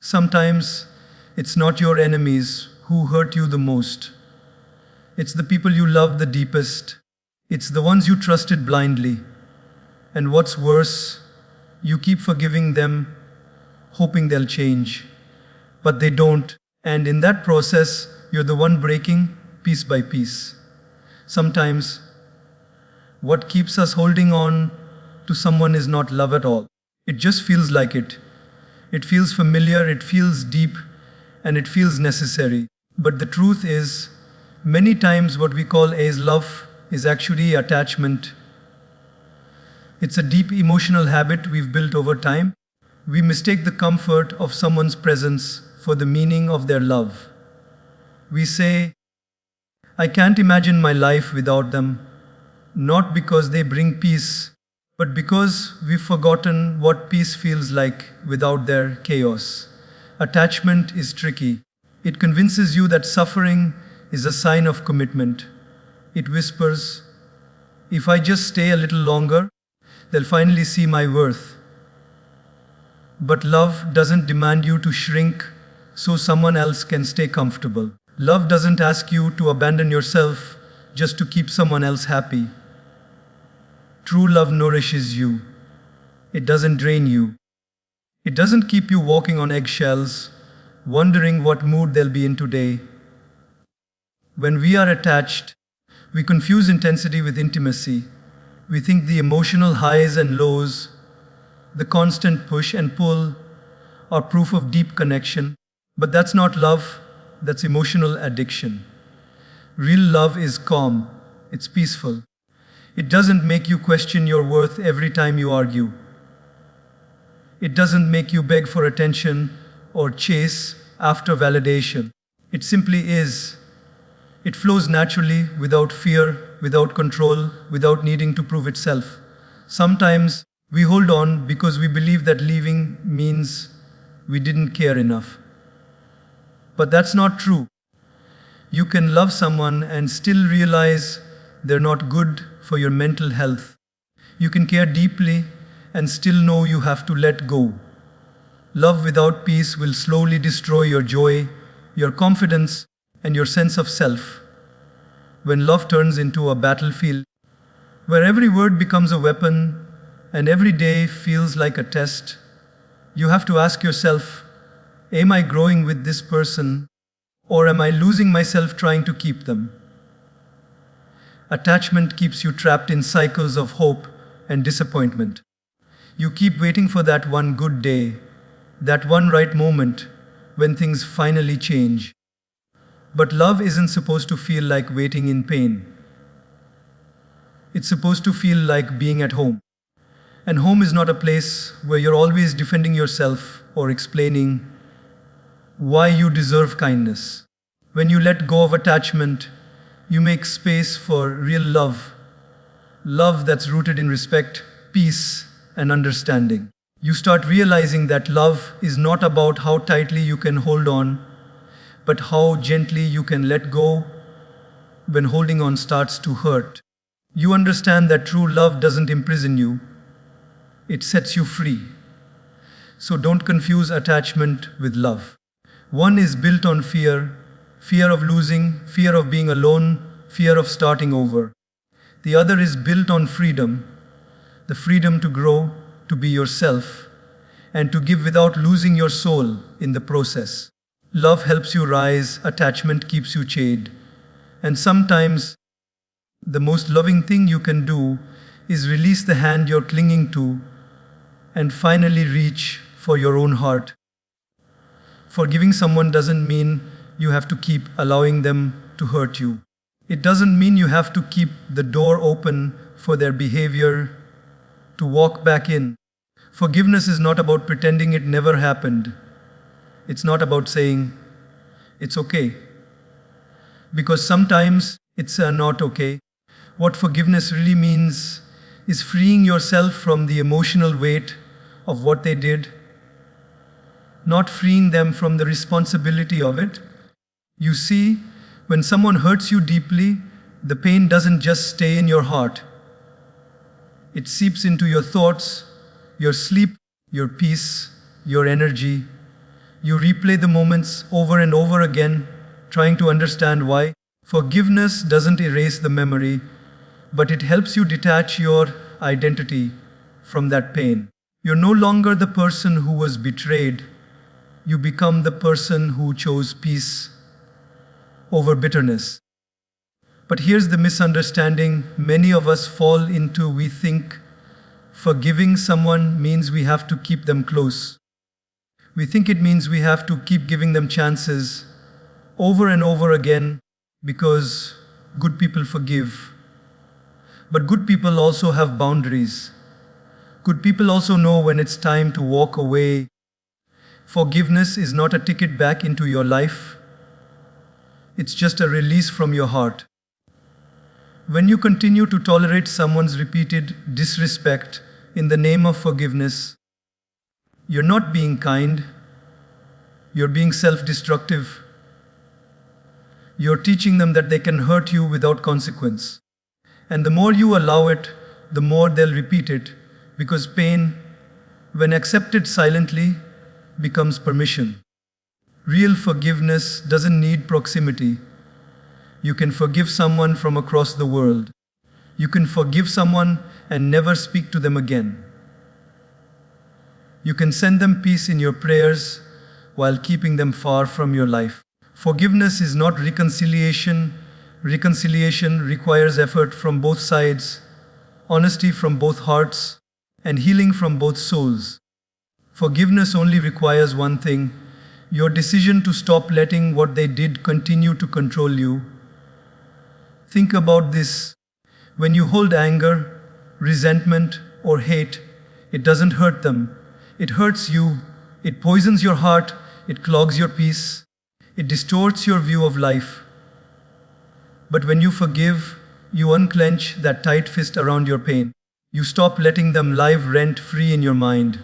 Sometimes it's not your enemies who hurt you the most. It's the people you love the deepest. It's the ones you trusted blindly. And what's worse, you keep forgiving them, hoping they'll change. But they don't. And in that process, you're the one breaking piece by piece. Sometimes, what keeps us holding on to someone is not love at all. It just feels like it. It feels familiar, it feels deep, and it feels necessary. But the truth is, many times what we call as love is actually attachment. It's a deep emotional habit we've built over time. We mistake the comfort of someone's presence for the meaning of their love. We say, I can't imagine my life without them, not because they bring peace, but because we've forgotten what peace feels like without their chaos. Attachment is tricky. It convinces you that suffering is a sign of commitment. It whispers, if I just stay a little longer, they'll finally see my worth. But love doesn't demand you to shrink so someone else can stay comfortable. Love doesn't ask you to abandon yourself just to keep someone else happy. True love nourishes you. It doesn't drain you. It doesn't keep you walking on eggshells, wondering what mood they'll be in today. When we are attached, we confuse intensity with intimacy. We think the emotional highs and lows, the constant push and pull, are proof of deep connection. But that's not love, that's emotional addiction. Real love is calm, it's peaceful. It doesn't make you question your worth every time you argue. It doesn't make you beg for attention or chase after validation. It simply is. It flows naturally, without fear, without control, without needing to prove itself. Sometimes we hold on because we believe that leaving means we didn't care enough. But that's not true. You can love someone and still realize they're not good for your mental health. You can care deeply and still know you have to let go. Love without peace will slowly destroy your joy, your confidence, and your sense of self. When love turns into a battlefield, where every word becomes a weapon and every day feels like a test, you have to ask yourself, am I growing with this person, or am I losing myself trying to keep them? Attachment keeps you trapped in cycles of hope and disappointment. You keep waiting for that one good day, that one right moment when things finally change. But love isn't supposed to feel like waiting in pain. It's supposed to feel like being at home. And home is not a place where you're always defending yourself or explaining why you deserve kindness. When you let go of attachment, you make space for real love. Love that's rooted in respect, peace, and understanding. You start realizing that love is not about how tightly you can hold on, but how gently you can let go when holding on starts to hurt. You understand that true love doesn't imprison you, it sets you free. So don't confuse attachment with love. One is built on fear, fear of losing, fear of being alone, fear of starting over. The other is built on freedom, the freedom to grow, to be yourself, and to give without losing your soul in the process. Love helps you rise, attachment keeps you chained. And sometimes, the most loving thing you can do is release the hand you're clinging to and finally reach for your own heart. Forgiving someone doesn't mean you have to keep allowing them to hurt you. It doesn't mean you have to keep the door open for their behavior to walk back in. Forgiveness is not about pretending it never happened. It's not about saying, it's okay. Because sometimes it's not okay. What forgiveness really means is freeing yourself from the emotional weight of what they did, not freeing them from the responsibility of it. You see, when someone hurts you deeply, the pain doesn't just stay in your heart. It seeps into your thoughts, your sleep, your peace, your energy. You replay the moments over and over again, trying to understand why. Forgiveness doesn't erase the memory, but it helps you detach your identity from that pain. You're no longer the person who was betrayed. You become the person who chose peace over bitterness. But here's the misunderstanding many of us fall into. We think forgiving someone means we have to keep them close. We think it means we have to keep giving them chances over and over again because good people forgive. But good people also have boundaries. Good people also know when it's time to walk away. Forgiveness is not a ticket back into your life. It's just a release from your heart. When you continue to tolerate someone's repeated disrespect in the name of forgiveness, you're not being kind. You're being self-destructive. You're teaching them that they can hurt you without consequence. And the more you allow it, the more they'll repeat it, because pain, when accepted silently, becomes permission. Real forgiveness doesn't need proximity. You can forgive someone from across the world. You can forgive someone and never speak to them again. You can send them peace in your prayers while keeping them far from your life. Forgiveness is not reconciliation. Reconciliation requires effort from both sides, honesty from both hearts, and healing from both souls. Forgiveness only requires one thing: your decision to stop letting what they did continue to control you. Think about this. When you hold anger, resentment, or hate, it doesn't hurt them. It hurts you. It poisons your heart. It clogs your peace. It distorts your view of life. But when you forgive, you unclench that tight fist around your pain. You stop letting them live rent-free in your mind.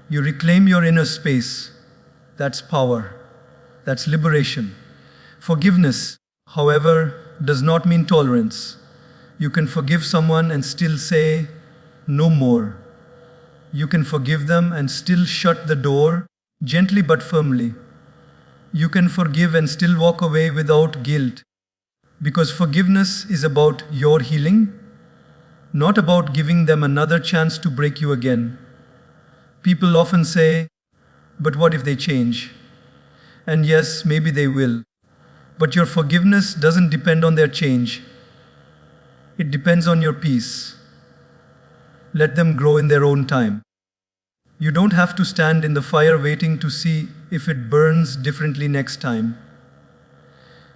You reclaim your inner space. That's power. That's liberation. Forgiveness, however, does not mean tolerance. You can forgive someone and still say, no more. You can forgive them and still shut the door, gently but firmly. You can forgive and still walk away without guilt. Because forgiveness is about your healing, not about giving them another chance to break you again. People often say, but what if they change? And yes, maybe they will. But your forgiveness doesn't depend on their change. It depends on your peace. Let them grow in their own time. You don't have to stand in the fire waiting to see if it burns differently next time.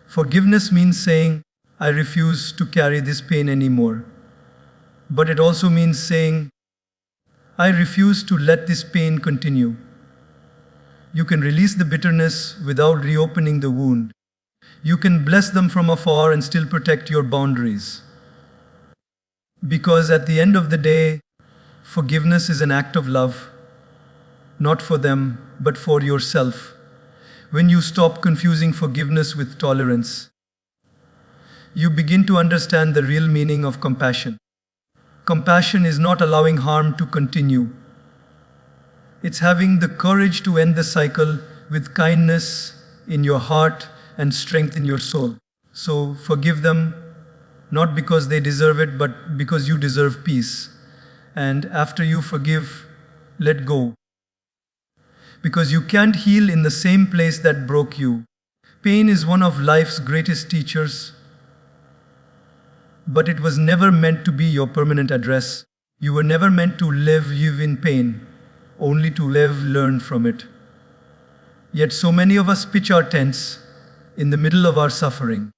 Forgiveness means saying, I refuse to carry this pain anymore. But it also means saying, I refuse to let this pain continue. You can release the bitterness without reopening the wound. You can bless them from afar and still protect your boundaries. Because at the end of the day, forgiveness is an act of love, not for them, but for yourself. When you stop confusing forgiveness with tolerance, you begin to understand the real meaning of compassion. Compassion is not allowing harm to continue. It's having the courage to end the cycle with kindness in your heart and strength in your soul. So forgive them, not because they deserve it, but because you deserve peace. And after you forgive, let go. Because you can't heal in the same place that broke you. Pain is one of life's greatest teachers, but it was never meant to be your permanent address. You were never meant to live in pain, only to learn from it. Yet so many of us pitch our tents in the middle of our suffering.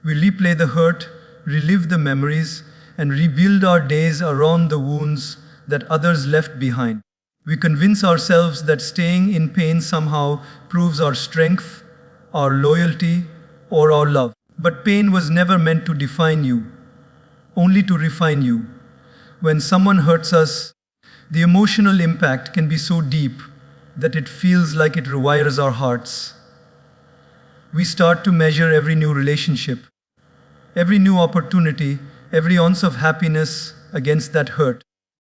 We replay the hurt, relive the memories, and rebuild our days around the wounds that others left behind. We convince ourselves that staying in pain somehow proves our strength, our loyalty, or our love. But pain was never meant to define you, only to refine you. When someone hurts us, the emotional impact can be so deep that it feels like it rewires our hearts. We start to measure every new relationship, every new opportunity, every ounce of happiness against that hurt.